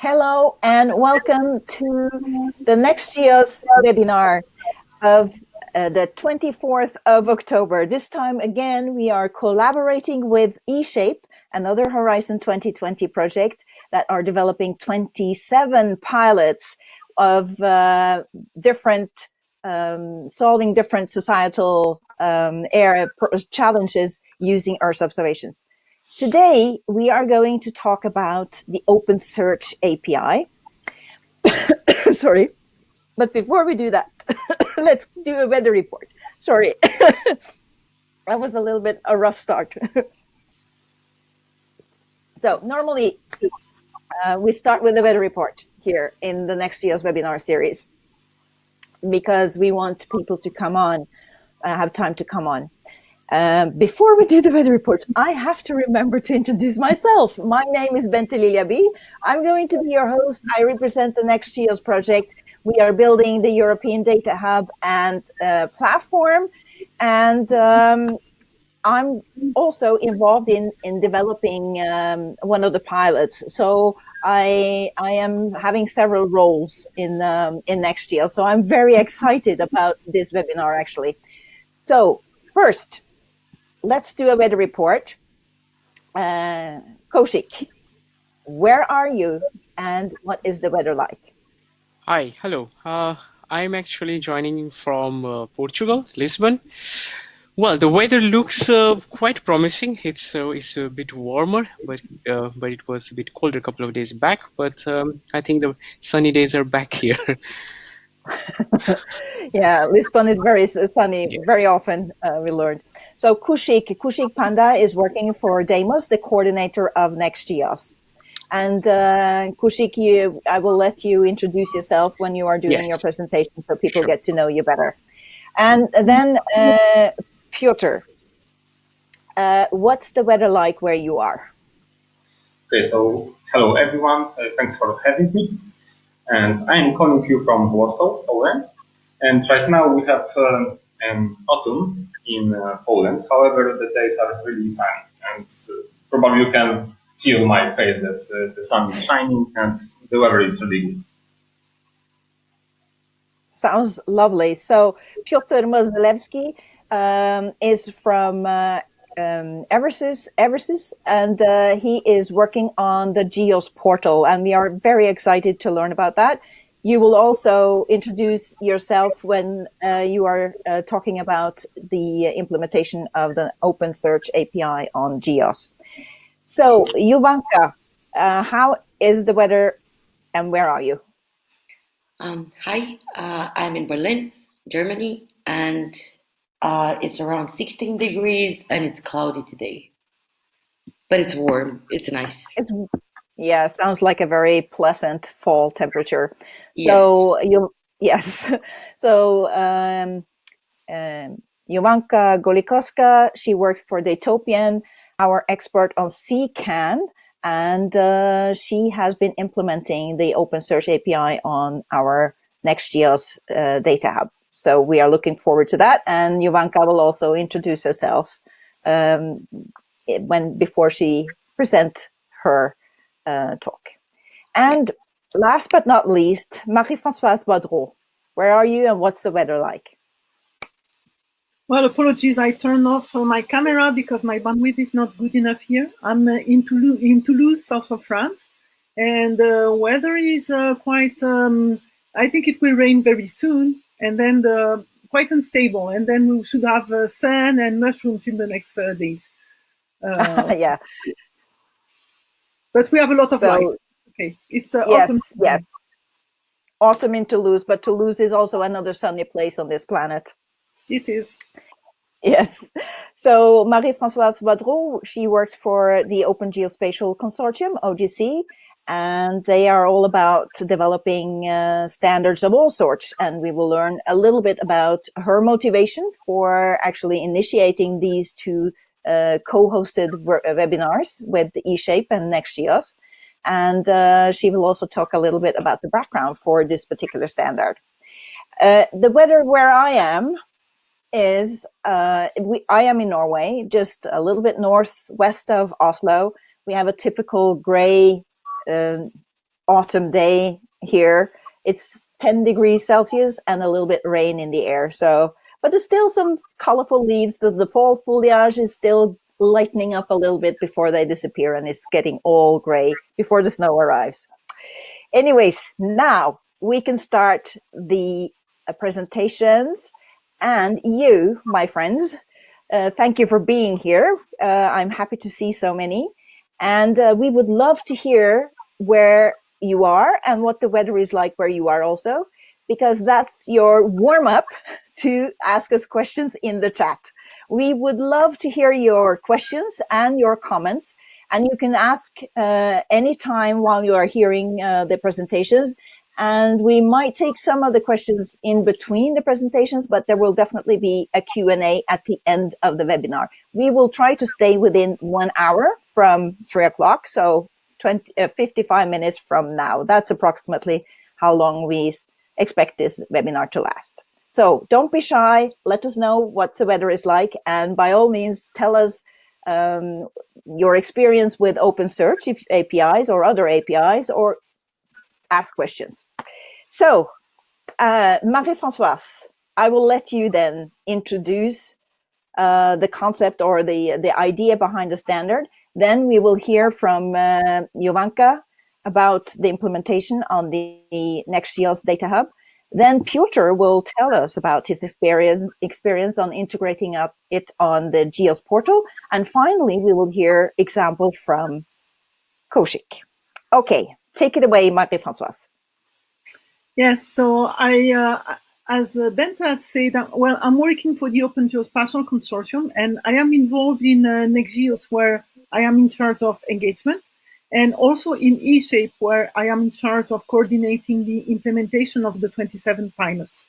Hello and welcome to the next year's webinar of the 24th of October. This time again, we are collaborating with eShape, another Horizon 2020 project that are developing 27 pilots of solving different societal challenges using Earth observations. Today, we are going to talk about the OpenSearch API. Sorry, but before we do that, let's do a weather report. Sorry, that was a little bit a rough start. So normally, we start with the weather report here in the next year's webinar series because we want people to come on, have time to come on. Before we do the weather report, I have to remember to introduce myself. My name is Bente Lilja. I'm going to be your host. I represent the Next Geos project. We are building the European Data Hub and platform. And I'm also involved in developing one of the pilots. So I am having several roles in Next Geos. So I'm very excited about this webinar, actually. So first, let's do a weather report. Kaushik, where are you and what is the weather like? Hi, hello. I'm actually joining from Portugal, Lisbon. Well, the weather looks quite promising. It's a bit warmer, but it was a bit colder a couple of days back. But I think the sunny days are back here. Yeah, Lisbon is very sunny, Yes. very often, we learned. So Kaushik Panda is working for Deimos, the coordinator of NextGeos. And Kaushik, I will let you introduce yourself when you are doing your presentation so people get to know you better. And then Piotr, what's the weather like where you are? Okay, so hello everyone, thanks for having me. And I'm calling you from Warsaw, Poland. And right now we have autumn in Poland. However, the days are really sunny. And probably you can see on my face that the sun is shining and the weather is really good. Sounds lovely. So Piotr Mozelewski is from Eversys, and he is working on the Geos portal, and we are very excited to learn about that. You will also introduce yourself when you are talking about the implementation of the OpenSearch API on Geos. So, Jovanka, how is the weather and where are you? Hi, I'm in Berlin, Germany, and it's around 16 degrees and it's cloudy today. But it's warm. It's nice. Yeah, sounds like a very pleasant fall temperature. Yes. So So Jovanka Golikowska, she works for Datopian, our expert on CCAN, and she has been implementing the OpenSearch API on our NextGeos Data Hub. So we are looking forward to that. And Jovanka will also introduce herself before she presents her talk. And last but not least, Marie-Francoise Badreau. Where are you and what's the weather like? Well, apologies, I turned off my camera because my bandwidth is not good enough here. I'm in Toulouse, south of France, and the weather is quite, I think it will rain very soon, and then quite unstable, and then we should have sun and mushrooms in the next days. Yeah. But we have a lot of light. Okay, it's autumn. Yes. Autumn in Toulouse, but Toulouse is also another sunny place on this planet. It is. Yes. So Marie-Francoise Badreau, she works for the Open Geospatial Consortium, OGC, and they are all about developing standards of all sorts. And we will learn a little bit about her motivation for actually initiating these two co-hosted webinars with eShape and NextGeos. And she will also talk a little bit about the background for this particular standard. The weather where I am is, I am in Norway, just a little bit northwest of Oslo. We have a typical gray autumn day here. It's 10 degrees Celsius and a little bit rain in the air. So, but there's still some colorful leaves. The fall foliage is still lightening up a little bit before they disappear, and it's getting all gray before the snow arrives. Anyways, now we can start the presentations. And you, my friends, thank you for being here. I'm happy to see so many. And we would love to hear where you are and what the weather is like where you are also, because that's your warm-up to ask us questions in the chat. We would love to hear your questions and your comments, and you can ask anytime while you are hearing the presentations. And we might take some of the questions in between the presentations, but there will definitely be a Q&A at the end of the webinar. We will try to stay within 1 hour from 3 o'clock, so 55 minutes from now. That's approximately how long we expect this webinar to last. So don't be shy. Let us know what the weather is like. And by all means, tell us your experience with OpenSearch APIs or other APIs, or ask questions. So, Marie-Francoise, I will let you then introduce the concept or the idea behind the standard. Then we will hear from Jovanka about the implementation on the Next.js Data Hub. Then Piotr will tell us about his experience on integrating it on the Geos portal. And finally, we will hear example from Kaushik. Okay. Take it away, Marie-Francoise. Yes, so as Bente has said, well, I'm working for the Open Geospatial Consortium, and I am involved in Next.js, where I am in charge of engagement, and also in eShape, where I am in charge of coordinating the implementation of the 27 pilots.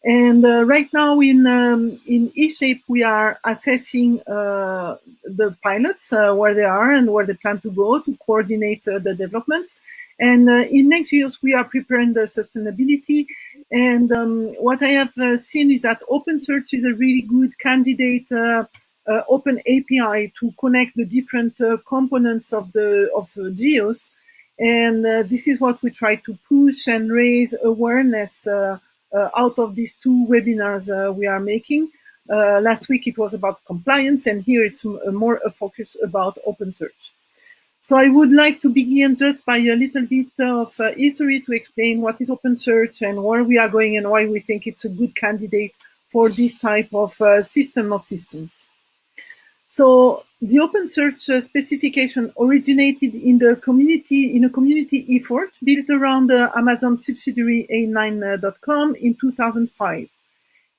And right now in eShape, we are assessing the pilots, where they are and where they plan to go to coordinate the developments. And in Next.js, we are preparing the sustainability. And what I have seen is that OpenSearch is a really good candidate open API to connect the different components of the Geos. And this is what we try to push and raise awareness out of these 2 webinars we are making. Last week it was about compliance, and here it's more a focus about OpenSearch. So I would like to begin just by a little bit of history to explain what is OpenSearch and where we are going and why we think it's a good candidate for this type of system of systems. So the OpenSearch specification originated in a community effort built around the Amazon subsidiary A9.com in 2005.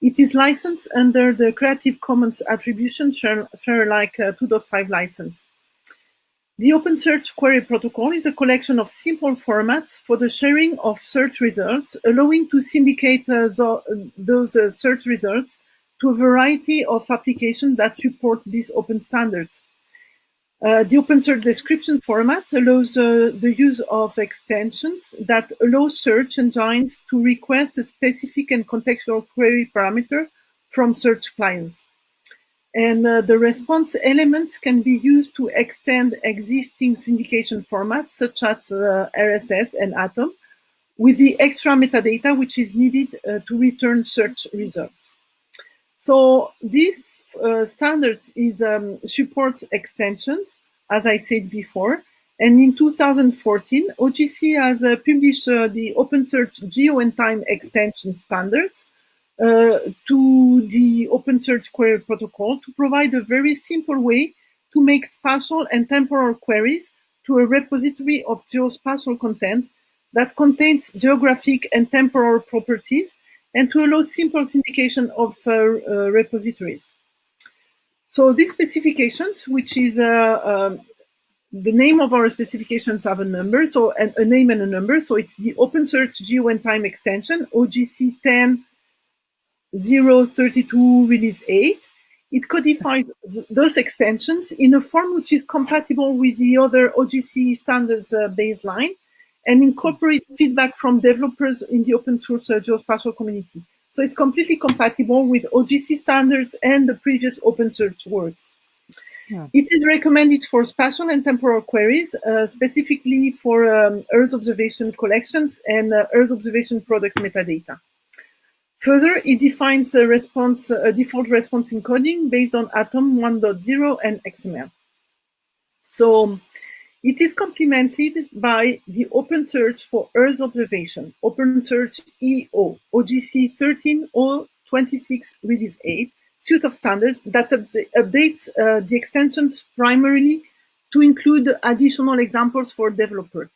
It is licensed under the Creative Commons Attribution Share Alike 2.5 license. The OpenSearch Query Protocol is a collection of simple formats for the sharing of search results, allowing to syndicate those search results to a variety of applications that support these open standards. The OpenSearch description format allows the use of extensions that allow search engines to request a specific and contextual query parameter from search clients. And the response elements can be used to extend existing syndication formats such as RSS and Atom with the extra metadata which is needed to return search results. So this standards supports extensions, as I said before. And in 2014, OGC has published the OpenSearch Geo and Time extension standards to the OpenSearch Query Protocol to provide a very simple way to make spatial and temporal queries to a repository of geospatial content that contains geographic and temporal properties, and to allow simple syndication of repositories. So these specifications, which is the name of our specifications, have a number, so a name and a number. So it's the OpenSearch Geo and Time extension, OGC 10.032 release 8. It codifies those extensions in a form which is compatible with the other OGC standards baseline, and incorporates feedback from developers in the open source geospatial community. So it's completely compatible with OGC standards and the previous OpenSearch works. It is recommended for spatial and temporal queries, specifically for Earth observation collections and Earth observation product metadata. Further, it defines a default response encoding based on Atom 1.0 and XML. So it is complemented by the OpenSearch for Earth observation, OpenSearch EO, OGC 13.026 Release 8, suite of standards that updates the extensions primarily to include additional examples for developers.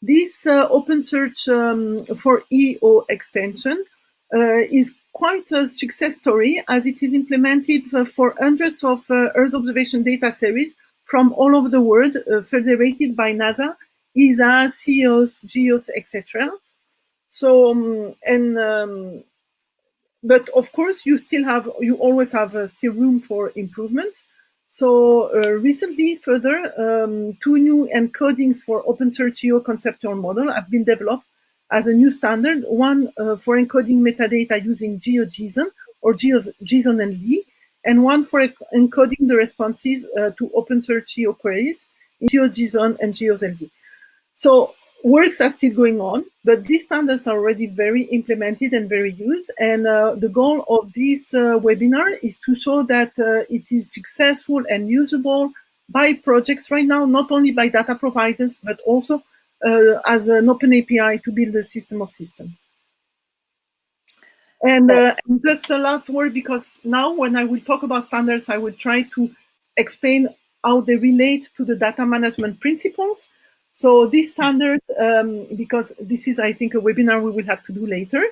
This OpenSearch for EO extension is quite a success story, as it is implemented for hundreds of Earth observation data series from all over the world, federated by NASA, ESA, CEOS, GEOS, etc. So, but of course, you always have still room for improvements. So recently, further, 2 new encodings for OpenSearch EO conceptual model have been developed as a new standard. One for encoding metadata using GeoJSON or JSON and Lee, and one for encoding the responses to OpenSearch EO queries in GeoJSON and GeoSLD. So works are still going on, but these standards are already very implemented and very used. And the goal of this webinar is to show that it is successful and usable by projects right now, not only by data providers, but also as an open API to build a system of systems. And just a last word, because now when I will talk about standards, I will try to explain how they relate to the data management principles. So this standard, because this is, I think, a webinar we will have to do later,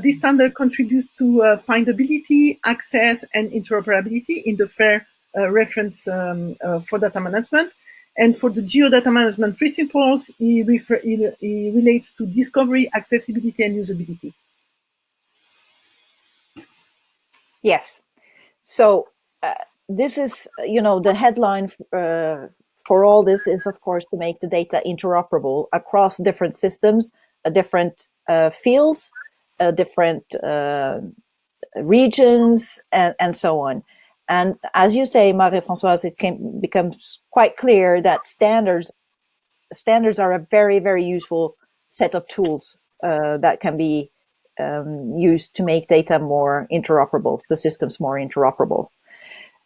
this standard contributes to findability, access, and interoperability in the FAIR reference for data management. And for the geodata management principles, it relates to discovery, accessibility, and usability. Yes. So this is, the headline for all this is, of course, to make the data interoperable across different systems, different fields, different regions, and so on. And as you say, Marie-Francoise, it becomes quite clear that standards are a very, very useful set of tools that can be used to make data more interoperable, the systems more interoperable.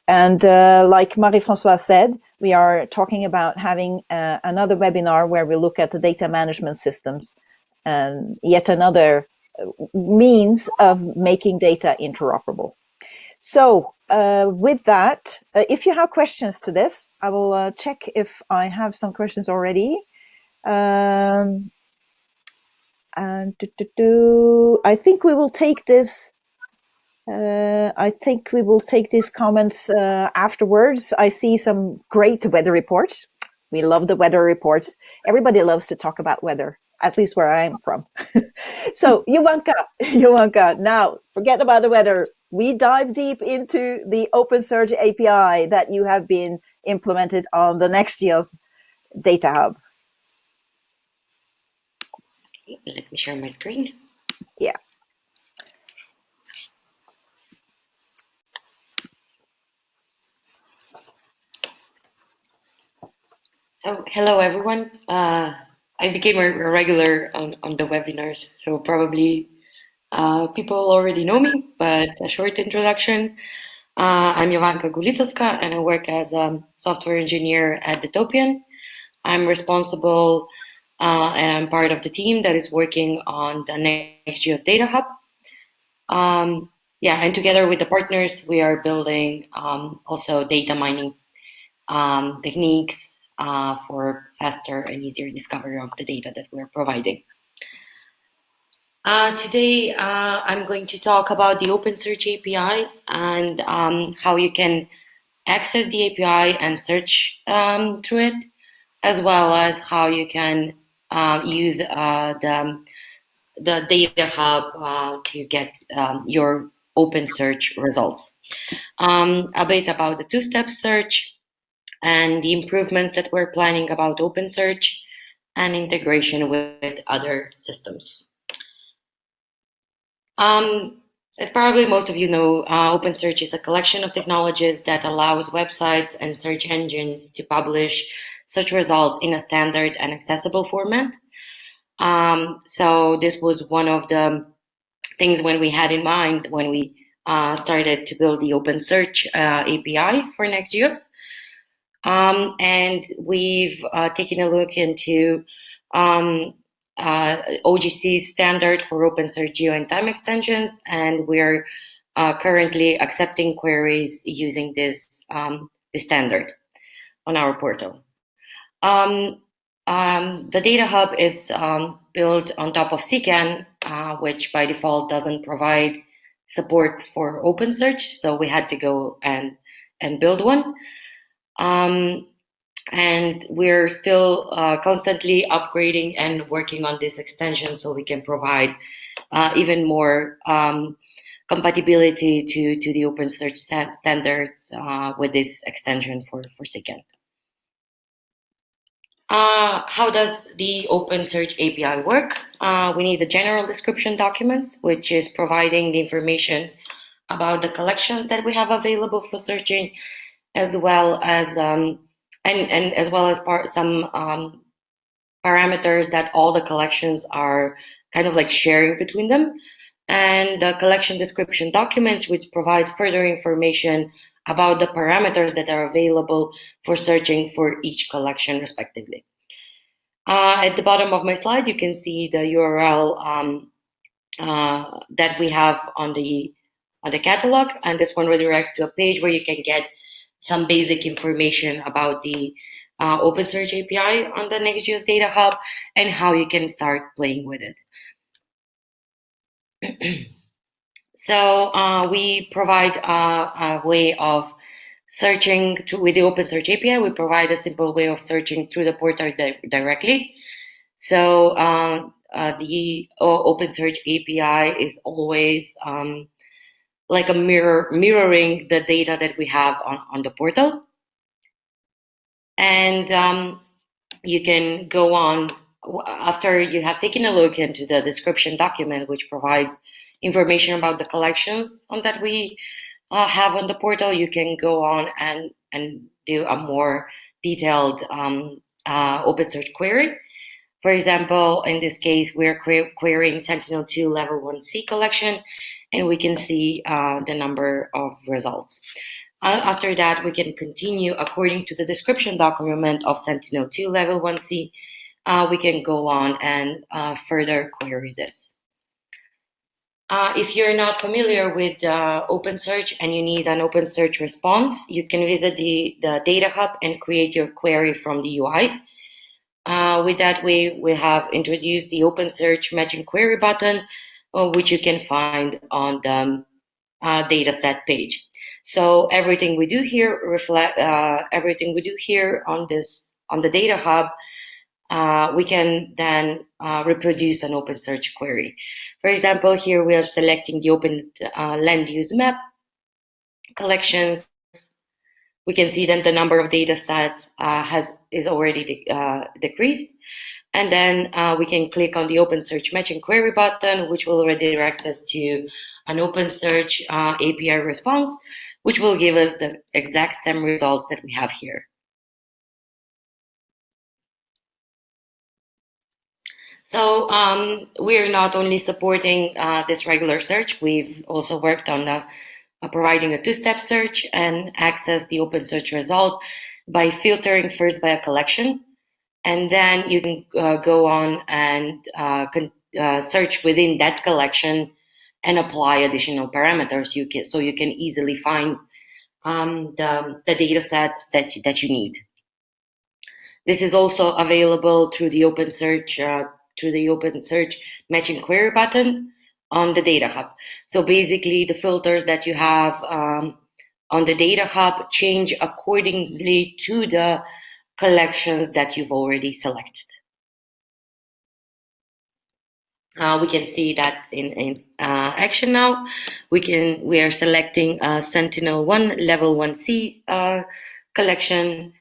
And like Marie-Francoise said, we are talking about having another webinar where we look at the data management systems and yet another means of making data interoperable. So with that, if you have questions to this, I will check if I have some questions already. And I think we will take this. I think we will take these comments afterwards. I see some great weather reports. We love the weather reports. Everybody loves to talk about weather, at least where I'm from. So, Jovanka, now forget about the weather. We dive deep into the OpenSearch API that you have been implemented on the Next.js Data Hub. Let me share my screen. Yeah. So, hello everyone. I became a regular on the webinars, so probably people already know me, but a short introduction. I'm Jovanka Gulitowska, and I work as a software engineer at Detopian. I'm responsible and I'm part of the team that is working on the Next.js Data Hub. And together with the partners, we are building also data mining techniques for faster and easier discovery of the data that we're providing. Today, I'm going to talk about the OpenSearch API and how you can access the API and search through it, as well as how you can use the Data Hub to get your OpenSearch results. A bit about the two-step search and the improvements that we're planning about OpenSearch and integration with other systems. As probably most of you know, OpenSearch is a collection of technologies that allows websites and search engines to publish search results in a standard and accessible format. So this was one of the things when we had in mind when we started to build the OpenSearch API for Next.js. And we've taken a look into OGC standard for OpenSearch geo and time extensions, and we're currently accepting queries using this standard on our portal. The Data Hub is built on top of CCAN, which by default doesn't provide support for OpenSearch, so we had to go and build one. And we're still constantly upgrading and working on this extension so we can provide even more compatibility to the OpenSearch standards with this extension for CCAN. How does the OpenSearch API work? We need the general description documents, which is providing the information about the collections that we have available for searching, as well as some parameters that all the collections are kind of like sharing between them, and the collection description documents, which provides further information about the parameters that are available for searching for each collection respectively. At the bottom of my slide, you can see the URL that we have on the catalog, and this one redirects to a page where you can get some basic information about the OpenSearch API on the Next.js Data Hub and how you can start playing with it. So we provide a way of searching with the OpenSearch API. We provide a simple way of searching through the portal directly. So the OpenSearch API is always like a mirroring the data that we have on the portal. And you can go on, after you have taken a look into the description document, which provides information about the collections that we have on the portal, you can go on and do a more detailed OpenSearch query. For example, in this case, we're querying Sentinel-2 Level 1C collection, and we can see the number of results. After that, we can continue according to the description document of Sentinel-2 Level 1C. We can go on and further query this. If you're not familiar with OpenSearch and you need an OpenSearch response, you can visit the Data Hub and create your query from the UI. With that, we have introduced the OpenSearch Matching Query button, which you can find on the dataset page. So everything we do here on the Data Hub, we can then reproduce an OpenSearch query. For example, here we are selecting the open land use map collections. We can see that the number of data sets is already decreased. And then we can click on the OpenSearch Matching Query button, which will redirect us to an OpenSearch API response, which will give us the exact same results that we have here. So we're not only supporting this regular search, we've also worked on providing a two-step search and access the OpenSearch results by filtering first by a collection, and then you can go on and search within that collection and apply additional parameters. So you can easily find the data sets that you need. This is also available through the OpenSearch Matching Query button on the Data Hub. So basically, the filters that you have on the Data Hub change accordingly to the collections that you've already selected. We can see that in action now. We are selecting Sentinel-1 Level 1C collection.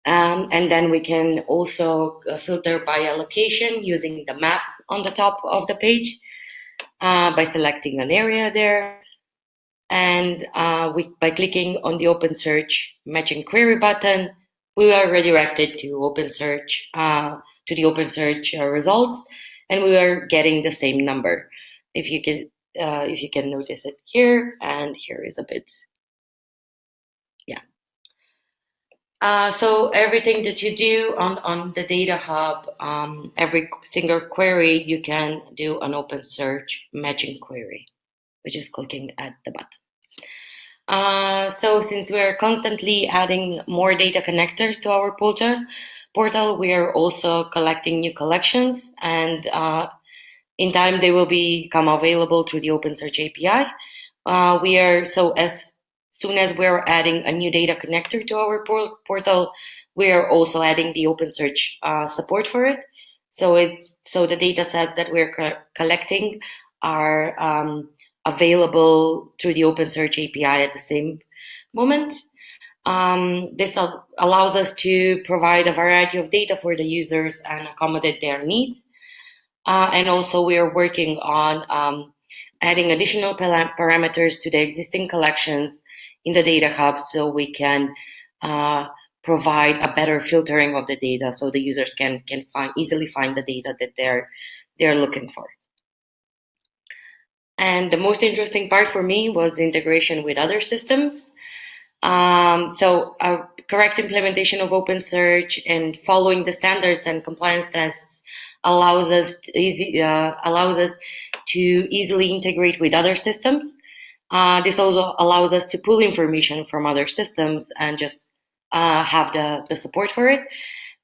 And then we can also filter by a location using the map on the top of the page. by selecting an area there. And by clicking on the OpenSearch matching query button, we are redirected to OpenSearch to the OpenSearch results, and we are getting the same number. If you can notice it here, and here is a bit, yeah. So everything that you do on the Data Hub, every single query, you can do an OpenSearch matching query, which is clicking at the button. So since we're constantly adding more data connectors to our portal, we are also collecting new collections, and in time they will become available through the OpenSearch API. As soon as we're adding a new data connector to our portal, we are also adding the OpenSearch support for it. So the data sets that we're collecting are available through the OpenSearch API at the same moment. This allows us to provide a variety of data for the users and accommodate their needs. And also we are working on adding additional parameters to the existing collections in the Data Hub, so we can provide a better filtering of the data, so the users can easily find the data that they're looking for. And the most interesting part for me was integration with other systems. So a correct implementation of OpenSearch and following the standards and compliance tests allows us to easily integrate with other systems. This also allows us to pull information from other systems and just have the support for it.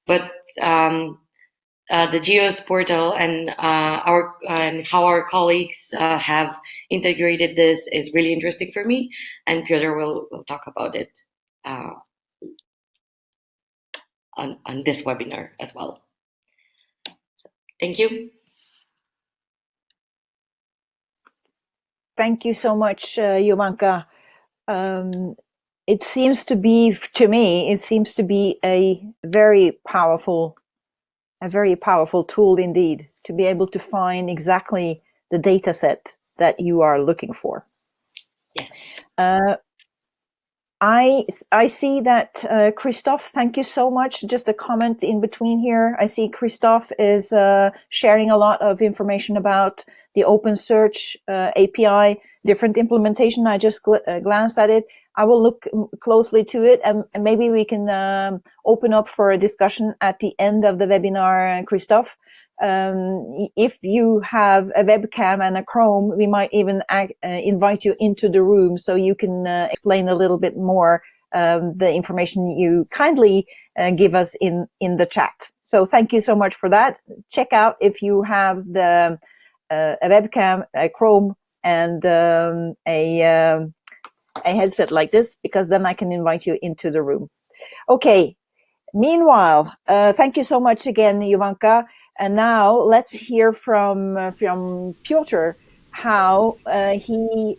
But the GEOS portal and how our colleagues have integrated this is really interesting for me, and Piotr will talk about it on this webinar as well. Thank you. Thank you so much, Jovanka. It seems to be, to me, a very powerful tool indeed, to be able to find exactly the data set that you are looking for. Yes. I see that Christophe, thank you so much. Just a comment in between here. I see Christophe is sharing a lot of information about the OpenSearch API, different implementation. I just glanced at it. I will look closely to it, and maybe we can open up for a discussion at the end of the webinar, Christophe. If you have a webcam and a Chrome, we might even invite you into the room so you can explain a little bit more the information you kindly give us in the chat. So thank you so much for that. Check out if you have a webcam, a Chrome, and a headset like this, because then I can invite you into the room. Okay. Meanwhile, thank you so much again, Jovanka. And now let's hear from Piotr how he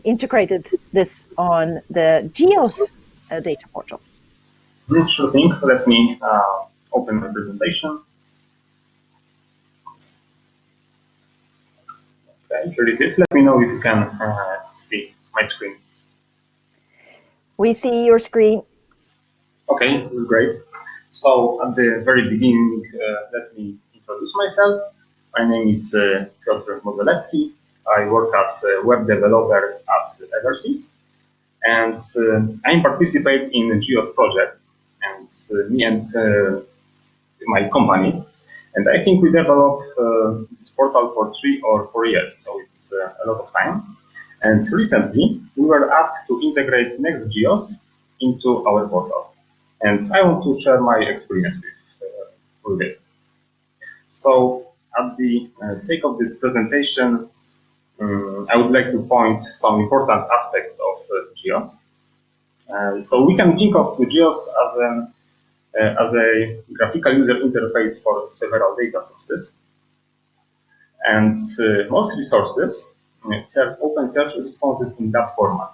integrated this on the GEOS data portal. Sure thing. Let me open my presentation. Okay, here it is. Let me know if you can see my screen. We see your screen. Okay, this is great. So at the very beginning, let me introduce myself. My name is Piotr Modelewski. I work as a web developer at Eversys, and I participate in the GEOS project, and me and my company. And I think we developed this portal for 3 or 4 years, so it's a lot of time. And recently, we were asked to integrate Next.js into our portal. And I want to share my experience with it. So, at the sake of this presentation, I would like to point some important aspects of GEOS. So we can think of GEOS as a graphical user interface for several data sources. And most resources serve OpenSearch responses in DAP format.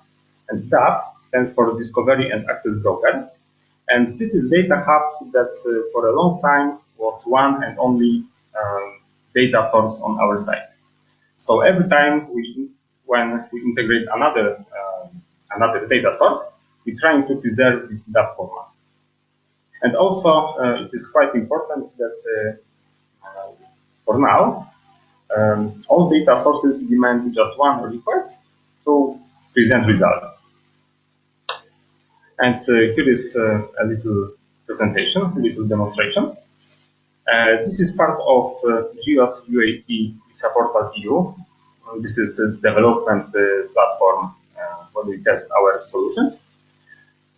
And DAP stands for Discovery and Access Broker. And this is Data Hub that for a long time was one and only data source on our site. So every time when we integrate another data source, we're trying to preserve this DAP format. And also, it is quite important that for now, all data sources demand just one request to present results. And here is a little presentation, a little demonstration. This is part of GEOS UAT support EU. This is a development platform where we test our solutions.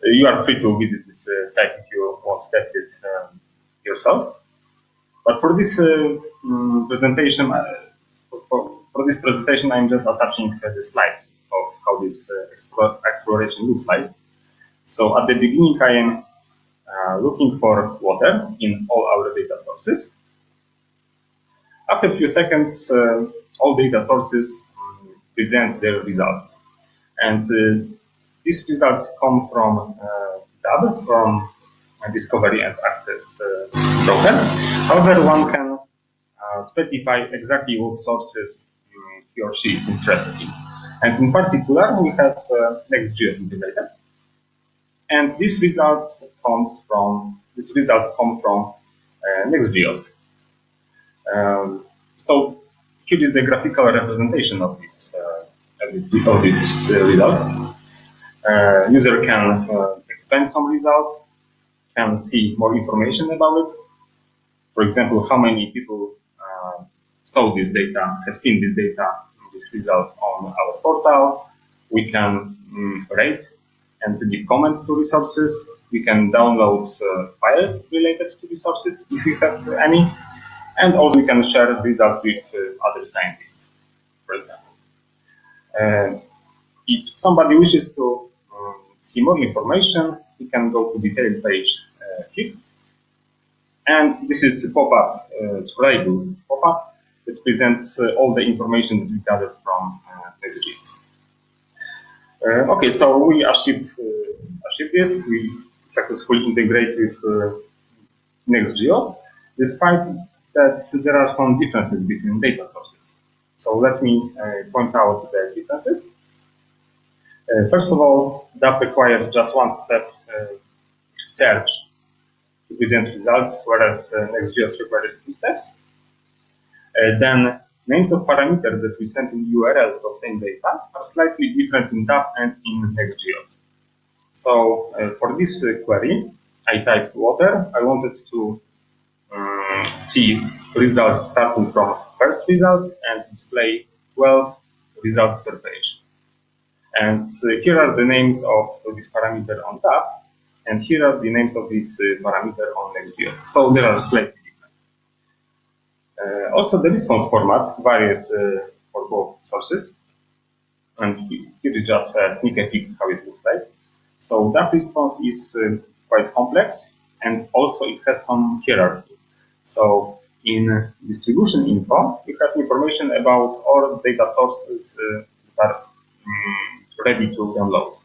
You are free to visit this site if you want to test it yourself. But for this presentation, I'm just attaching the slides of how this exploration looks like. So at the beginning, I am looking for water in all our data sources. After a few seconds, all data sources presents their results. And these results come from DAB, from Discovery and Access broker. However, one can specify exactly what sources he or she is interested in. And in particular, we have NextGeos integrated. And these results come from NextGeos. So here is the graphical representation of these results. User can expand some result, can see more information about it. For example, how many people saw this data, have seen this data, this result on our portal. We can rate and give comments to resources. We can download files related to resources if we have any. And also we can share results with other scientists, for example. If somebody wishes to see more information, he can go to the detailed page here. And this is a pop-up, scrollable pop-up that presents all the information that we gathered from NextGeos. Okay, so we achieved this. We successfully integrate with NextGeos, despite that there are some differences between data sources. So let me point out the differences. First of all, DAP requires just one step search to present results, whereas NextGeos requires 2 steps. Then names of parameters that we send in URL to obtain data are slightly different in DAP and in NextGeos. So for this query, I typed water. I wanted to see results starting from first result and display 12 results per page. And here are the names of this parameter on DAP, and here are the names of this parameter on NextGeos. So they are slightly different. Also, the response format varies for both sources. And here is just a sneak peek how it looks like. So DAP response is quite complex, and also it has some hierarchy. So in distribution info, you have information about all data sources that are ready to download.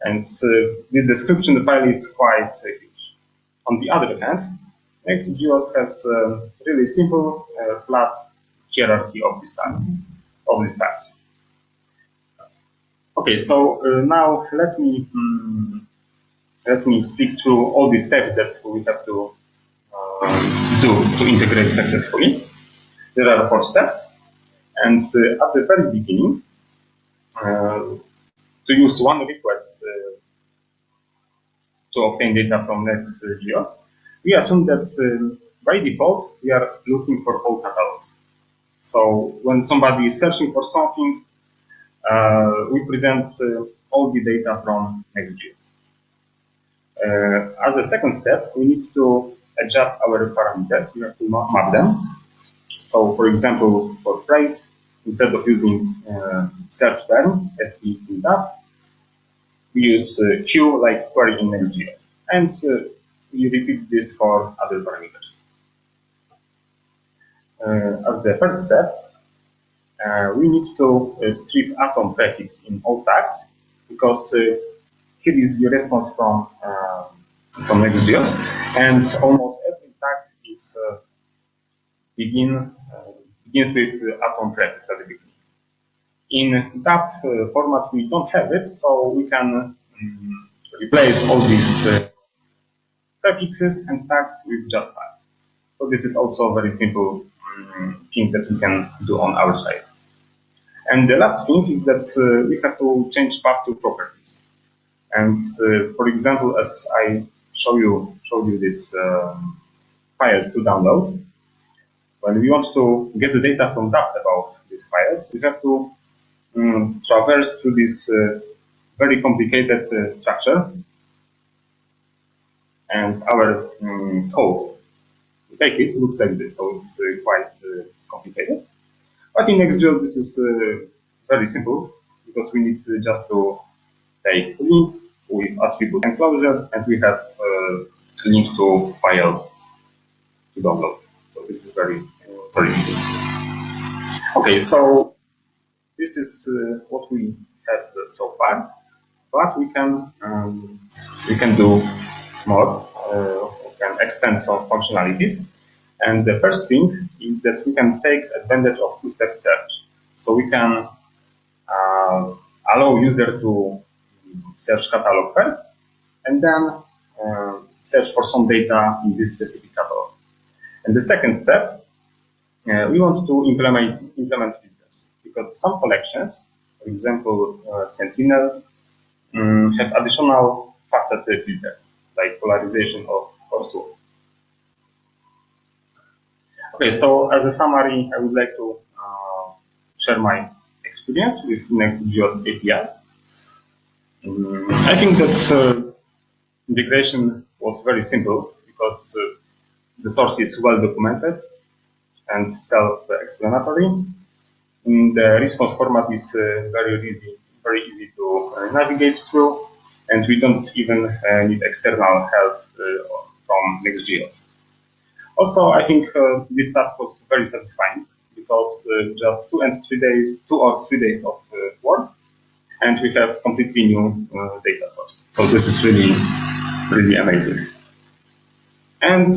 And this description file is quite huge. On the other hand, NextGeos has a really simple, flat hierarchy of these tags. Okay, so now let me speak through all the steps that we have to do to integrate successfully. There are 4 steps, and at the very beginning, to use one request to obtain data from NextGeos, we assume that by default we are looking for all catalogs. So when somebody is searching for something, we present all the data from NextGeos. As a second step, we need to adjust our parameters. We have to map them. So, for example, for phrase, instead of using search term, ST in DAP, we use Q like query in NextGeos. And we repeat this for other parameters. As the first step, we need to strip atom prefix in all tags, because here is the response from NextGeos, and almost every tag is begins with atom prefix at the beginning. In DAP format, we don't have it, so we can replace all these prefixes and tags with just tags. So this is also a very simple thing that we can do on our side. And the last thing is that we have to change path to properties. And for example, as I showed you this files to download, when we want to get the data from DAP about these files, we have to traverse through this very complicated structure. And our code to take it looks like this, so it's quite complicated. But in Next.js, this is very simple because we need just to take link with attribute enclosure, and we have link to file to download. So this is very easy. Okay, so this is what we have so far, but we can do more. We can extend some functionalities. And the first thing is that we can take advantage of two-step search. So we can allow user to search catalog first, and then search for some data in this specific catalog. And the second step, we want to implement filters, because some collections, for example, Sentinel, have additional facet filters, like polarization of coursework. Okay, so as a summary, I would like to share my experience with Next.js API. I think that integration was very simple because the source is well documented and self-explanatory. The response format is very easy to navigate through, and we don't even need external help from Next.js. Also, I think this task was very satisfying because just 2 or 3 days of work, and we have completely new data source. So this is really amazing. And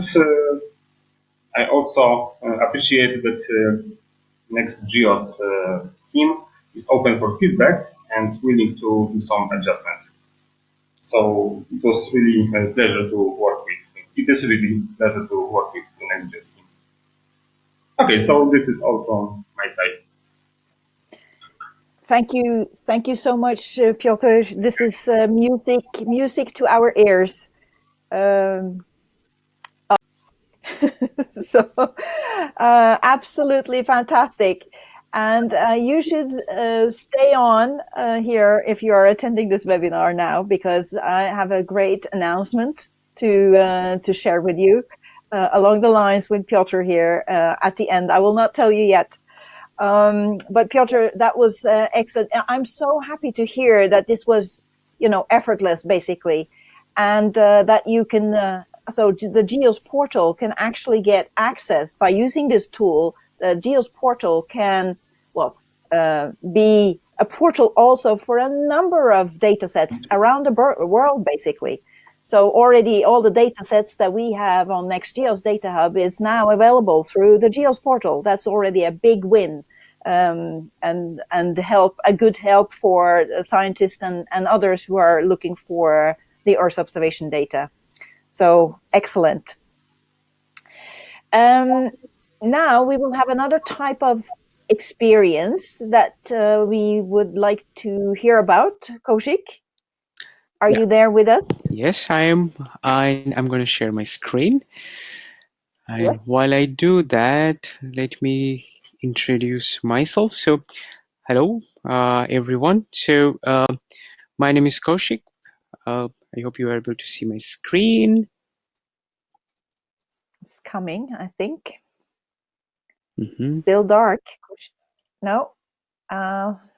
I also appreciate that Next.js team is open for feedback and willing to do some adjustments. So it was really a pleasure to work with. It is really a pleasure to work with the Next.js team. Okay, so this is all from my side. Thank you so much, Piotr. This is music to our ears. So absolutely fantastic. And you should stay on here if you are attending this webinar now, because I have a great announcement to share with you along the lines with Piotr here at the end. I will not tell you yet. But Piotr, that was excellent. I'm so happy to hear that this was, effortless, basically, and that you can. So the GEOS portal can actually get access by using this tool. The GEOS portal can, be a portal also for a number of data sets around the world, basically. So already all the data sets that we have on Next.js Data Hub is now available through the GEOS portal. That's already a big win, and a good help for scientists and others who are looking for the Earth observation data. So excellent. Now we will have another type of experience that we would like to hear about. Kaushik, are you there with us? Yes, I am. I'm going to share my screen. And Yes. while I do that, let me introduce myself. So, hello, everyone. So, my name is Kaushik. I hope you are able to see my screen. It's coming, I think. Mm-hmm. Still dark. No,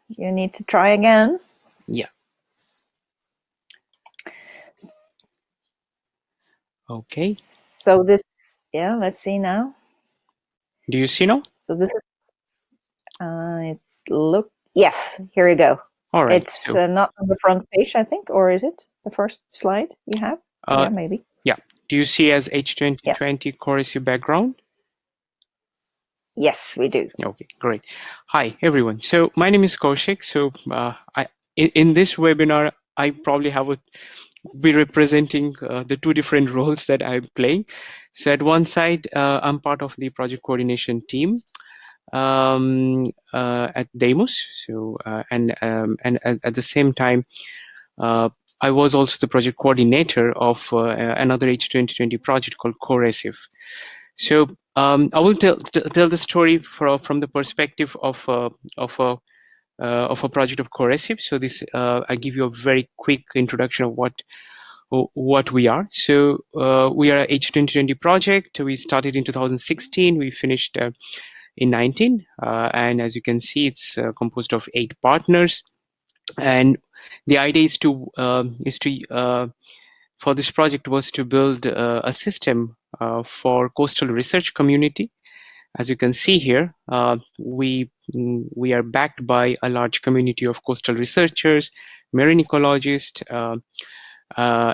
you need to try again. Yeah. Okay. So this, let's see now. Do you see now? So this is, yes, here we go. All right. It's not on the front page, I think, or is it the first slide you have? Yeah, maybe. Yeah. Do you see as H2020 Chorus background? Yes, we do. Okay, great. Hi, everyone. So my name is Kaushik. So in this webinar, I probably be representing the two different roles that I'm playing. So at one side, I'm part of the project coordination team at Deimos. So and at the same time, I was also the project coordinator of another H2020 project called Cohesive. So I will tell the story from the perspective of a project of Cohesive. So this I give you a very quick introduction of what we are. So we are a H2020 project. We started in 2016. We finished in 19, and as you can see, it's composed of 8 partners. And the idea is to for this project was to build a system for coastal research community. As you can see here, we are backed by a large community of coastal researchers, marine ecologists, and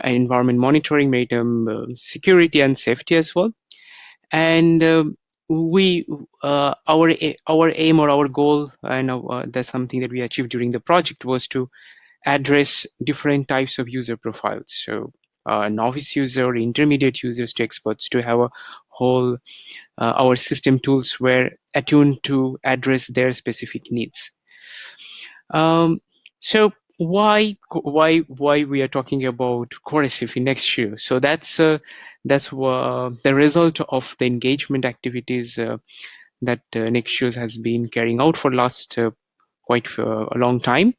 environment monitoring, maritime security and safety as well. And we our aim or our goal, and that's something that we achieved during the project, was to address different types of user profiles. So novice user, intermediate users to experts, to have a whole our system tools were attuned to address their specific needs. So why we are talking about Cohesive in next year? So that's the result of the engagement activities that Nextuse has been carrying out for last quite a long time.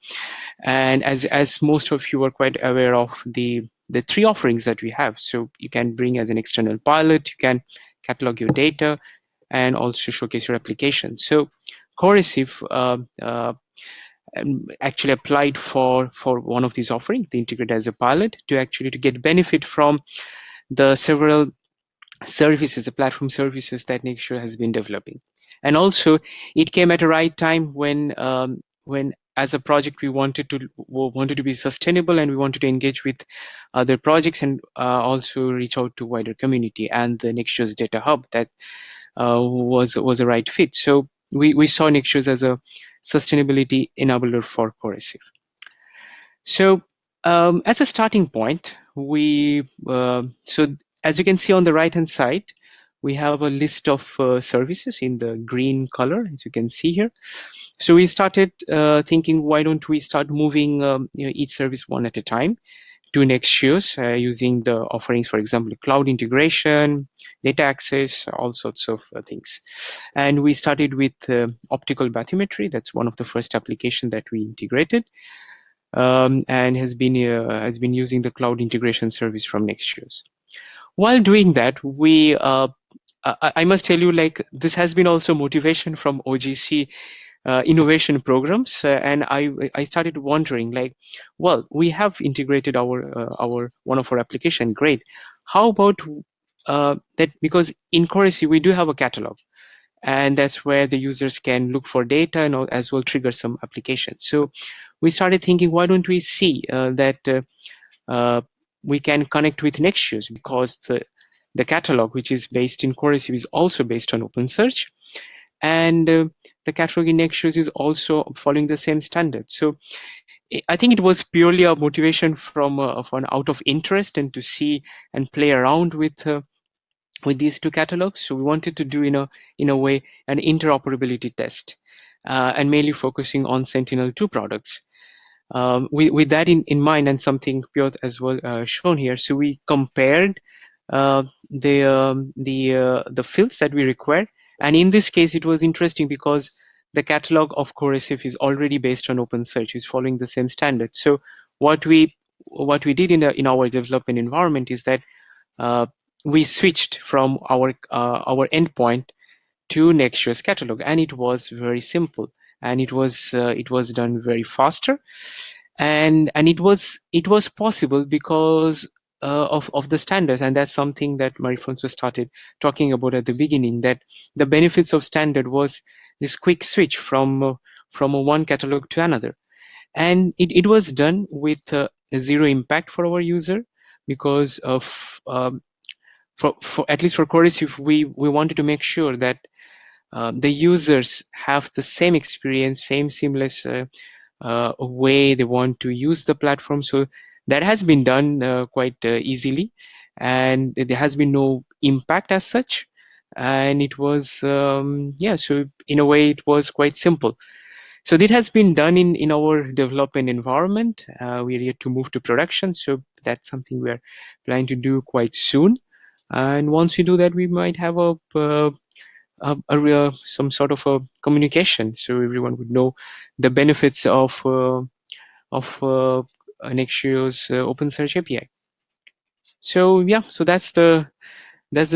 And as most of you are quite aware of the 3 offerings that we have. So you can bring as an external pilot, you can catalog your data, and also showcase your application. So Cohesive actually applied for one of these offerings, the integrate as a pilot, to get benefit from the several services, the platform services that Nexture has been developing. And also it came at a right time when as a project we wanted to be sustainable, and we wanted to engage with other projects, and also reach out to wider community, and the Nexture's data hub that was a right fit. So we saw Nextures as a sustainability enabler for Cohesive. So as a starting point, so as you can see on the right hand side, we have a list of services in the green color, as you can see here. So we started thinking, why don't we start moving each service one at a time to Nextuse using the offerings, for example, cloud integration, data access, all sorts of things. And we started with optical bathymetry. That's one of the first applications that we integrated, and has been using the cloud integration service from Nextuse. While doing that, I must tell you, like, this has been also motivation from OGC innovation programs, and I started wondering, like, well, we have integrated our one of our application, great. How about that? Because in Cohesive we do have a catalog, and that's where the users can look for data and as well trigger some applications. So we started thinking, why don't we see that we can connect with Nextuse, because the catalog, which is based in Cohesive, is also based on OpenSearch, and the catalog in Nextuse is also following the same standard. So I think it was purely a motivation from out of interest, and to see and play around with these 2 catalogs. So we wanted to do in a way an interoperability test, and mainly focusing on Sentinel-2 products. With that in mind, and something Piotr as well shown here, so we compared the fields that we require. And in this case, it was interesting because the catalog of Cohesive is already based on OpenSearch, is following the same standard. So what we did in our development environment is that we switched from our endpoint to Nexture's catalog, and it was very simple, and it was done very faster, and it was possible because of the standards. And that's something that Marie-Francoise started talking about at the beginning, that the benefits of standard was this quick switch from one catalog to another, and it was done with zero impact for our user, because of for at least for Cohesive, we wanted to make sure that the users have the same experience, same seamless way they want to use the platform. So that has been done quite easily, and there has been no impact as such. And it was, so in a way it was quite simple. So that has been done in our development environment. We are yet to move to production, so that's something we are planning to do quite soon. And once we do that, we might have some sort of a communication, so everyone would know the benefits of next year's OpenSearch API. So yeah, so that's the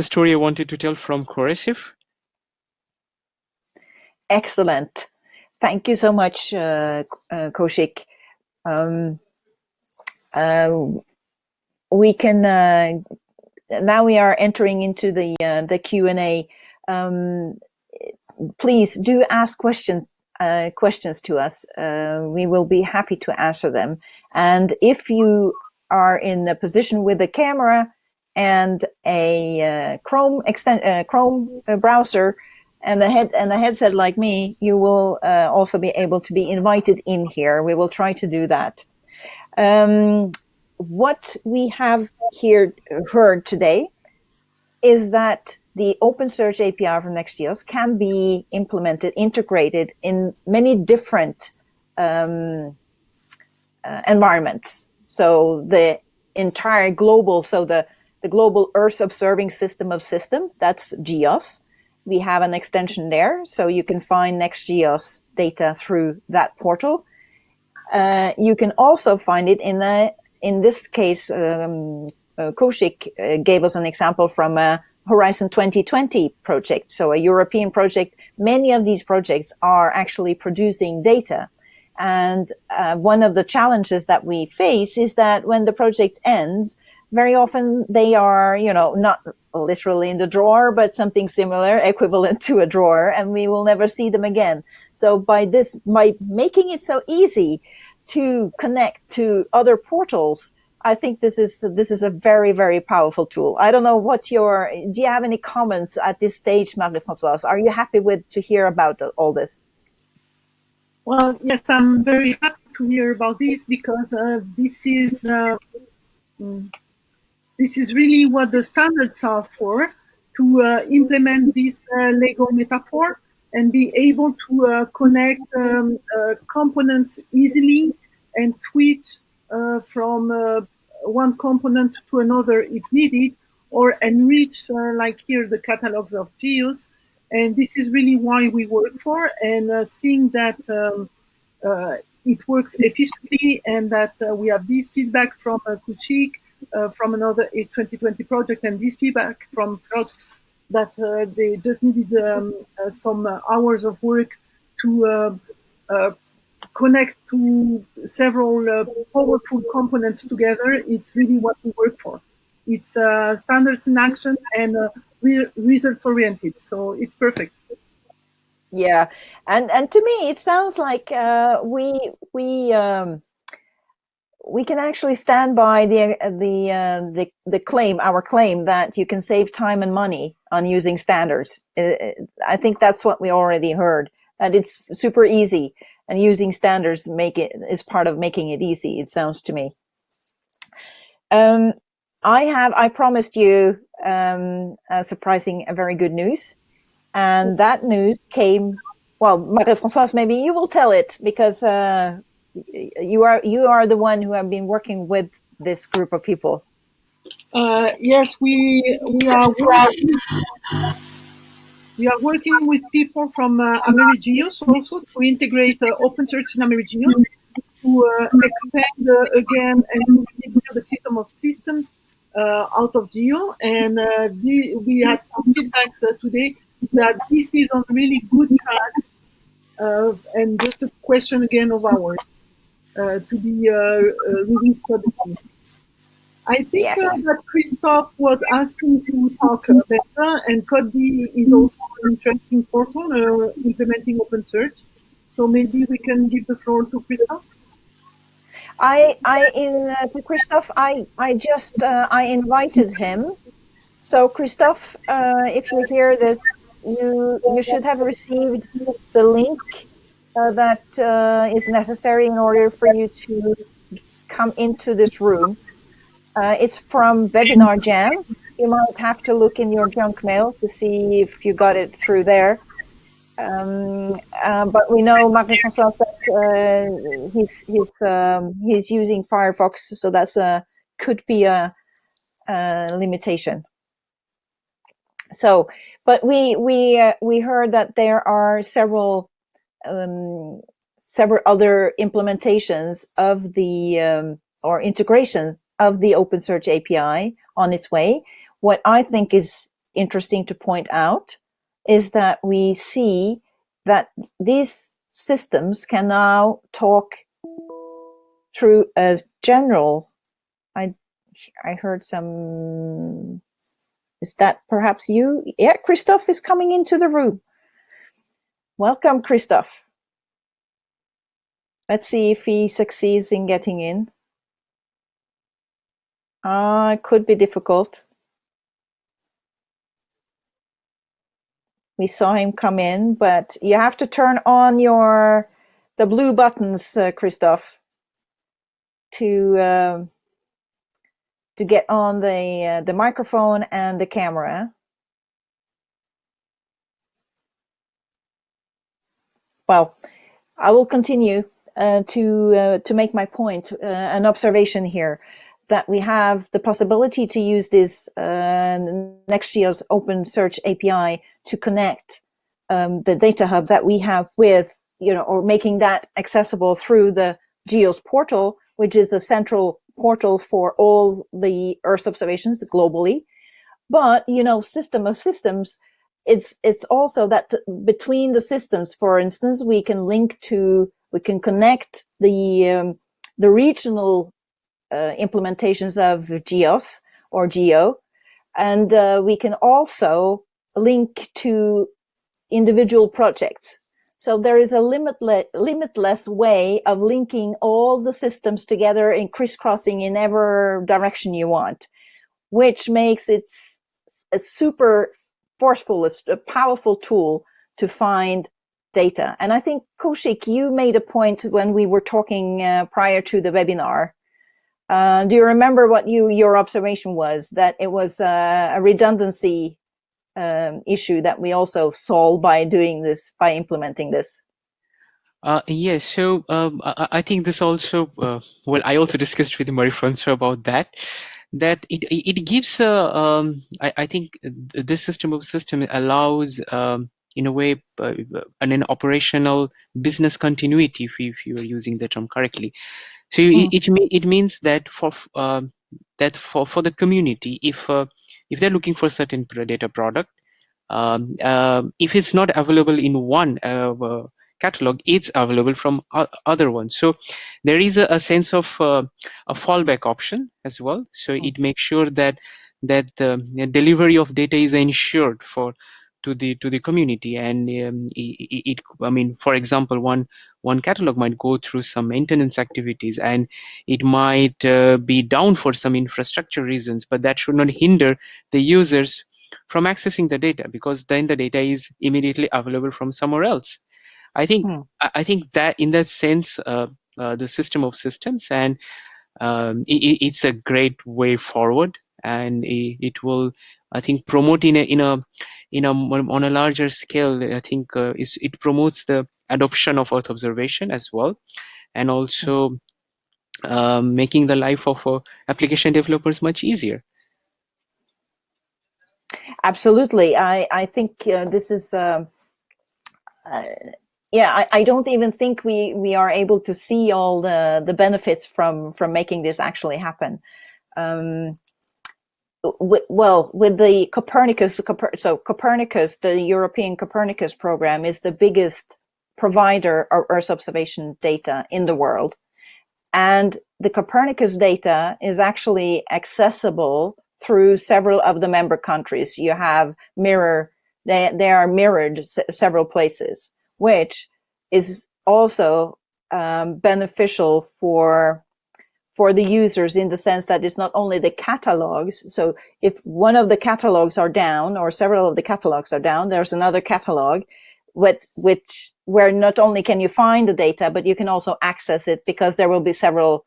story I wanted to tell from Cohesive. Excellent. Thank you so much, Kaushik. We can now we are entering into the Q&A. Please do ask questions to us. We will be happy to answer them. And if you are in a position with a camera and a Chrome browser and a headset like me, you will also be able to be invited in here. We will try to do that. What we have heard today is that the OpenSearch API from Next.js can be integrated in many different environments. So the entire global, the global Earth observing system of system, that's GEOS. We have an extension there, so you can find Next.js data through that portal. You can also find it in this case, Kaushik gave us an example from a Horizon 2020 project, so a European project. Many of these projects are actually producing data. And one of the challenges that we face is that when the project ends, very often they are, not literally in the drawer, but something similar, equivalent to a drawer, and we will never see them again. So by making it so easy to connect to other portals, I think this is a very, very powerful tool. I don't know do you have any comments at this stage, Marie-Francoise? Are you happy to hear about all this? Well, yes, I'm very happy to hear about this because this is really what the standards are for, to implement this Lego metaphor and be able to connect components easily and switch from one component to another if needed, or enrich, like here, the catalogs of GEOS. And this is really why we work for, and seeing that it works efficiently, and that we have this feedback from Kaushik, from another 2020 project, and this feedback from that they just needed some hours of work to connect to several powerful components together. It's really what we work for. It's standards in action and results oriented, so it's perfect. Yeah, and to me it sounds like we can actually stand by the claim, our claim, that you can save time and money on using standards. I think that's what we already heard, that it's super easy, and using standards is part of making it easy, it sounds to me. I promised you a very good news, and that news came. Well, Marie-Francoise, maybe you will tell it, because you are the one who have been working with this group of people. Yes, we are working with people from Marie-Geos also to integrate OpenSearch in Marie-Geos, to extend again and build a system of systems out of Geo. And we had some feedbacks today that this is on really good tracks, and just a question again of hours to be released publicly. I think that Christophe was asking to talk better, and Codebee is also an interesting portal implementing OpenSearch. So maybe we can give the floor to Christophe. To Christophe, I invited him. So Christophe, if you hear this, you should have received the link that is necessary in order for you to come into this room. It's from Webinar Jam. You might have to look in your junk mail to see if you got it through there. But we know Marie-Francoise that he's using Firefox, so that's could be a limitation. So, but we heard that there are several other implementations of the or integration of the OpenSearch API on its way. What I think is interesting to point out is that we see that these systems can now talk through a general. I heard some. Is that perhaps you? Yeah, Christoph is coming into the room. Welcome, Christoph. Let's see if he succeeds in getting in. It could be difficult. We saw him come in, but you have to turn on the blue buttons, Christoph, to get on the microphone and the camera. Well, I will continue to make my point, an observation here, that we have the possibility to use this Next.geo's OpenSearch API to connect the data hub that we have with, or making that accessible through the GEOS portal, which is a central portal for all the Earth observations globally. But, system of systems, it's also that between the systems, for instance, we can connect the regional implementations of GEOS or GEO, and we can also link to individual projects. So there is a limitless way of linking all the systems together and crisscrossing in every direction you want, which makes it a super forceful, a powerful tool to find data. And I think, Kaushik, you made a point when we were talking prior to the webinar. Do you remember what your observation was? That it was a redundancy issue that we also solve by doing this, by implementing this. Yes, so I think this also, I also discussed with Marie-Francoise about that it gives, I think this system allows, in a way, an operational business continuity, if you are using the term correctly. So it means that for the community, if they're looking for a certain data product, if it's not available in one catalog, it's available from other ones. So there is a sense of a fallback option as well. So it makes sure that the delivery of data is ensured to the community. And I mean, for example, one catalog might go through some maintenance activities, and it might be down for some infrastructure reasons, but that should not hinder the users from accessing the data, because then the data is immediately available from somewhere else. I think that in that sense, the system of systems, and it's a great way forward, and it will, I think, promote on a larger scale. I think it promotes the adoption of Earth observation as well, and also making the life of application developers much easier. Absolutely. I think this is, I don't even think we are able to see all the benefits from making this actually happen. With the Copernicus, the European Copernicus program is the biggest provider of Earth observation data in the world. And the Copernicus data is actually accessible through several of the member countries. You have they are mirrored several places, which is also beneficial for for the users, in the sense that it's not only the catalogs. So if one of the catalogs are down, or several of the catalogs are down, there's another catalog where not only can you find the data, but you can also access it, because there will be several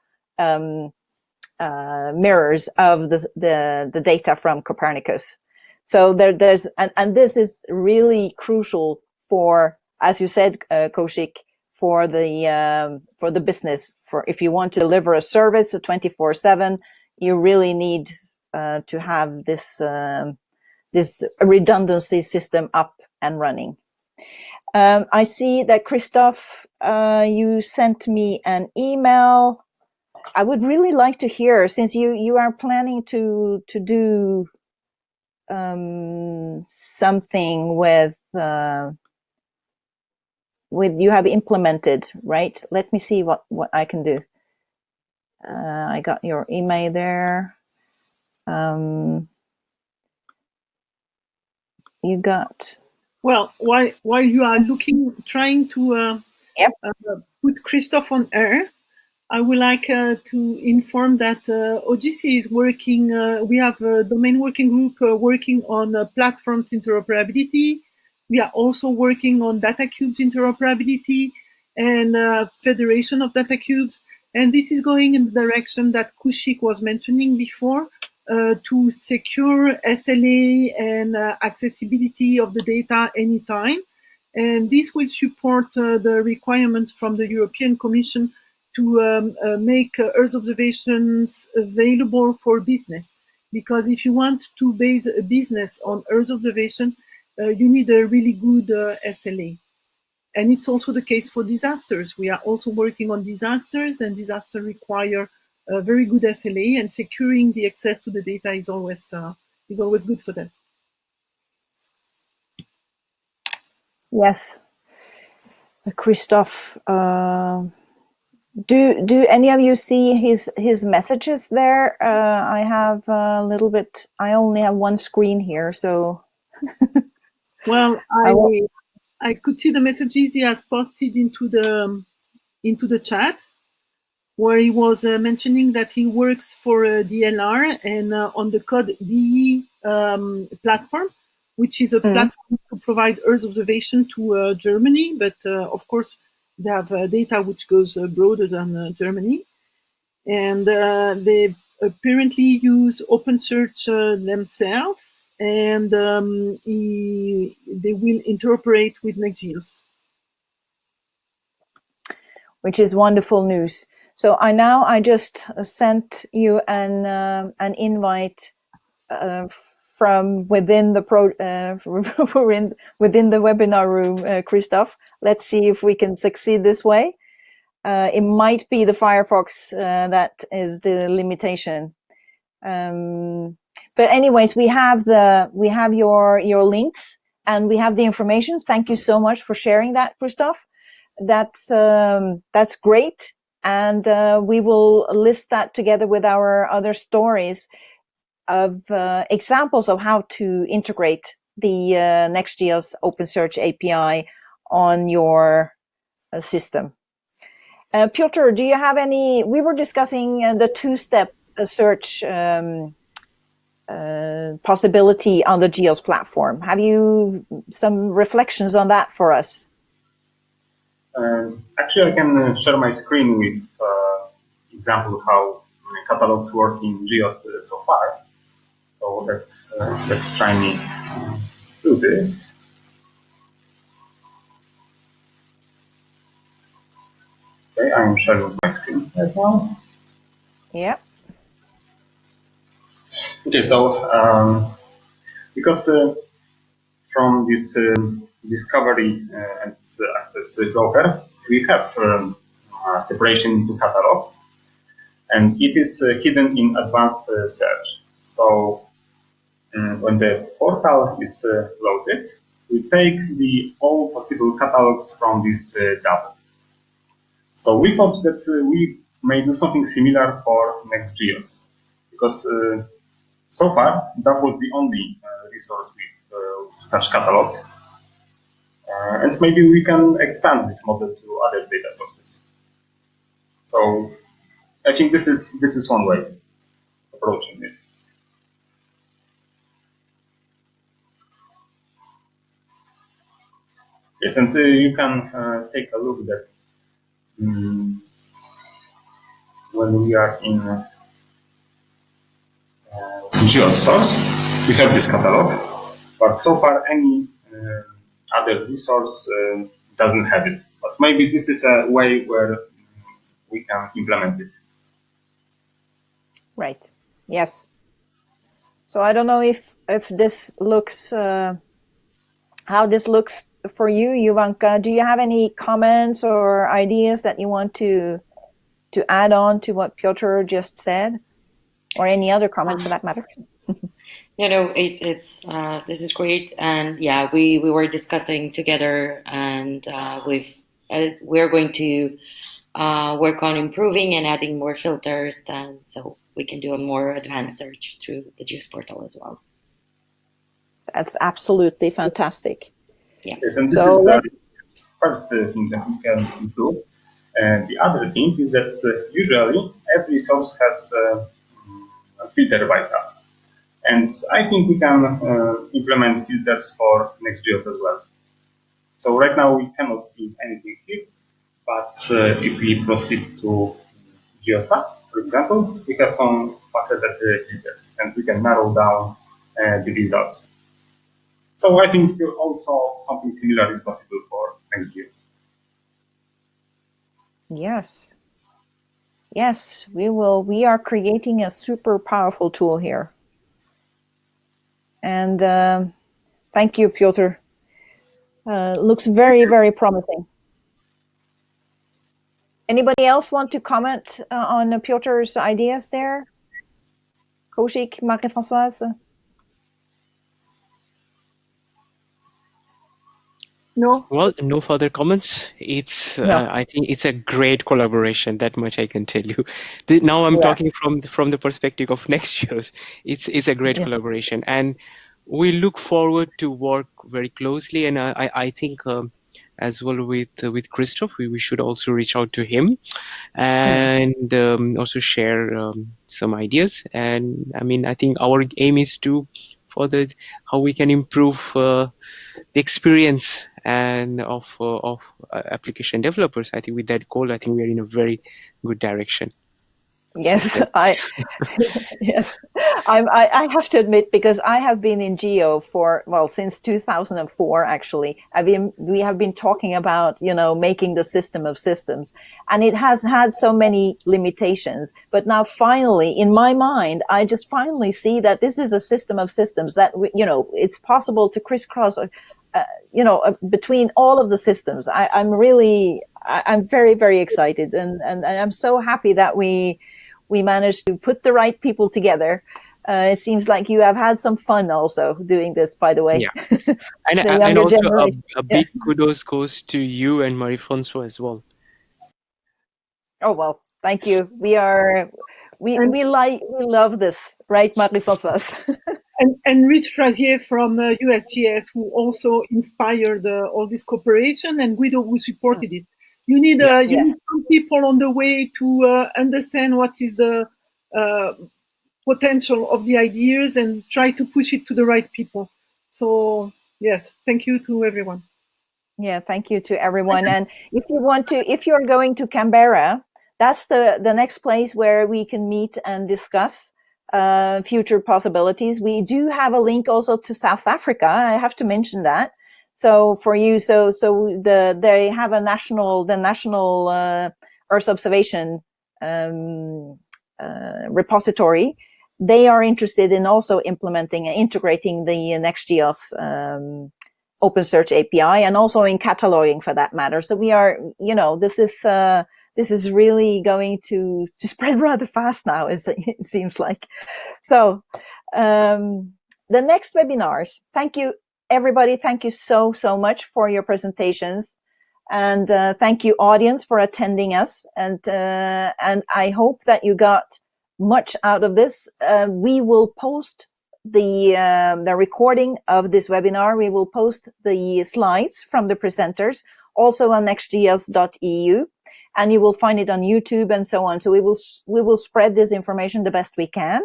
mirrors of the data from Copernicus. So there's and this is really crucial for, as you said, Kaushik, for the business. For if you want to deliver a service 24/7, you really need to have this redundancy system up and running. I see that Christophe, you sent me an email. I would really like to hear, since you are planning to do something with you have implemented, right? Let me see what I can do. I got your email there. You got. Well, while you are trying to Yep. put Christophe on air, I would like to inform that OGC is working. We have a domain working group working on platforms interoperability. We are also working on data cubes interoperability and federation of data cubes. And this is going in the direction that Kaushik was mentioning before, to secure SLA and accessibility of the data anytime. And this will support the requirements from the European Commission to make Earth observations available for business. Because if you want to base a business on Earth observation, you need a really good SLA. And it's also the case for disasters. We are also working on disasters, and disasters require a very good SLA, and securing the access to the data is always good for them. Yes, Christophe. Do any of you see his messages there? I have a little bit. I only have one screen here, so. Well, I could see the messages he has posted into the chat, where he was mentioning that he works for DLR and on the Code DE platform, which is a platform to provide Earth observation to Germany, but of course they have data which goes broader than Germany. And they apparently use OpenSearch themselves, and they will interoperate with Next.js. Which is wonderful news. So I just sent you an invite from within the within the webinar room, Christophe. Let's see if we can succeed this way. It might be the Firefox that is the limitation. But anyways, we have your links, and we have the information. Thank you so much for sharing that, Christophe. That's great, and we will list that together with our other stories of examples of how to integrate the Next.js OpenSearch API on your system. Piotr, do you have any? We were discussing the two-step search possibility on the GEOS platform. Have you some reflections on that for us? Actually, I can share my screen with example of how catalogs work in GEOS so far. So let's try me do this. Okay, I'm sharing my screen right now. Yeah. Okay, so because from this discovery and access broker, we have separation into catalogs, and it is hidden in advanced search. So when the portal is loaded, we take all possible catalogs from this data. So we thought that we may do something similar for Next.js, because so far that was the only resource with such catalogs. And maybe we can expand this model to other data sources. So I think this is one way of approaching it. Yes, and you can take a look that when we are in GeoSource, we have this catalog, but so far any other resource doesn't have it. But maybe this is a way where we can implement it. Right. Yes. So I don't know if this looks how this looks for you, Jovanka. Do you have any comments or ideas that you want to add on to what Piotr just said, or any other comment for that matter? It's this is great, and yeah, we were discussing together, and we're going to work on improving and adding more filters, then so we can do a more advanced search through the GIS portal as well. That's absolutely fantastic. Yeah. Yes, and this is the first thing that we can improve. And the other thing is that usually every source has a filter by tab. And I think we can implement filters for Next.js as well. So right now we cannot see anything here, but if we proceed to GeoStat, for example, we have some faceted filters and we can narrow down the results. So I think also something similar is possible for Next.js. Yes. Yes, we will. We are creating a super powerful tool here. And thank you, Piotr. Looks very, very promising. Anybody else want to comment on Piotr's ideas there? Koushik, Marie-Francoise? No. Well, no further comments. It's No. I think it's a great collaboration. That much I can tell you. Now I'm talking from the perspective of Next.js. It's a great collaboration, and we look forward to work very closely. And I think as well with Christoph, we should also reach out to him and also share some ideas. And I mean, I think our aim is to further how we can improve the experience and of application developers. I think with that goal, I think we are in a very good direction. Yes, So, yes, I have to admit, because I have been in Geo since 2004. Actually, we have been talking about making the system of systems, and it has had so many limitations. But now, finally, in my mind, I just finally see that this is a system of systems that it's possible to crisscross, between all of the systems. I'm very, very excited, and I'm so happy that we managed to put the right people together. It seems like you have had some fun also doing this, by the way. Yeah, and also a big kudos goes to you and Marie-Francoise as well. Oh well, thank you. We love this, right, Marie-Francoise? And Rich Frazier from USGS, who also inspired all this cooperation, and Guido, who supported it. You need some people on the way to understand what is the potential of the ideas and try to push it to the right people. So yes, thank you to everyone. Yeah, thank you to everyone. And if you're going to Canberra, that's the next place where we can meet and discuss future possibilities. We do have a link also to South Africa. I have to mention that. So for you, they have the national Earth observation repository. They are interested in also implementing and integrating the Next.js OpenSearch API, and also in cataloging for that matter. So we are, this is really going to spread rather fast now, it seems like. So the next webinars, thank you everybody. Thank you so much for your presentations, and thank you audience for attending us. And I hope that you got much out of this. We will post the recording of this webinar. We will post the slides from the presenters also on nextgeos.eu, and you will find it on YouTube and so on. So we will spread this information the best we can.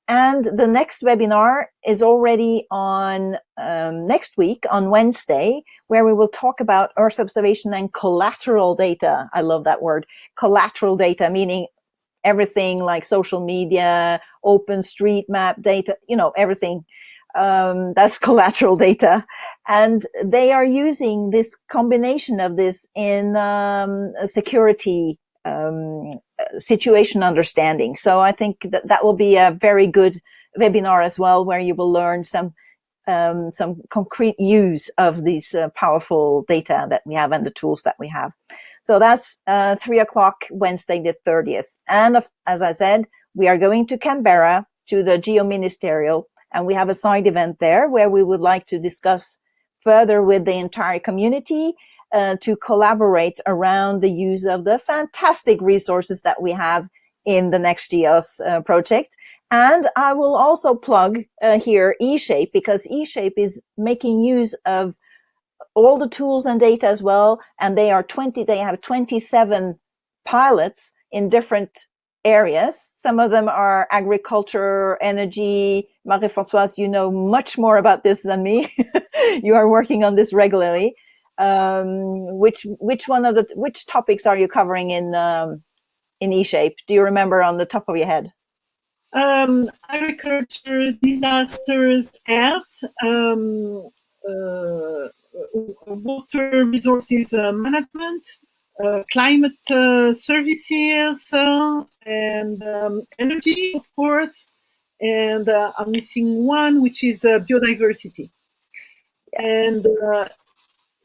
And the next webinar is already on next week on Wednesday, where we will talk about Earth observation and collateral data. I love that word, collateral data, meaning everything like social media, OpenStreetMap data, everything. That's collateral data. And they are using this combination of this in security situation understanding. So I think that will be a very good webinar as well, where you will learn some concrete use of these powerful data that we have and the tools that we have. So that's 3:00 Wednesday the 30th. And as I said, we are going to Canberra to the Geo-Ministerial, and we have a side event there where we would like to discuss further with the entire community to collaborate around the use of the fantastic resources that we have in the NextGeos project. And I will also plug here eShape, because eShape is making use of all the tools and data as well. And they have 27 pilots in different areas. Some of them are agriculture, energy. Marie-Francoise, you know much more about this than me. You are working on this regularly. Which topics are you covering in eShape? Do you remember on the top of your head? Agriculture, disasters, health, water resources management, climate services, and energy, of course. And I'm missing one, which is biodiversity. And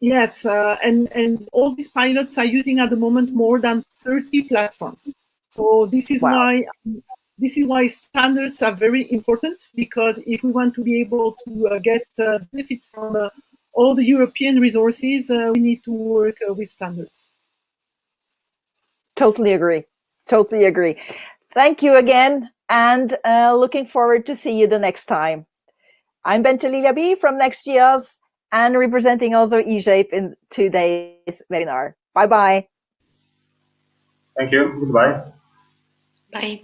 yes, and all these pilots are using at the moment more than 30 platforms. So this is why standards are very important, because if we want to be able to get benefits from all the European resources, we need to work with standards. Totally agree. Thank you again, and looking forward to see you the next time. I'm Bente Lilja from NextGeos, and representing also eShape in today's webinar. Bye-bye. Thank you. Goodbye. Bye.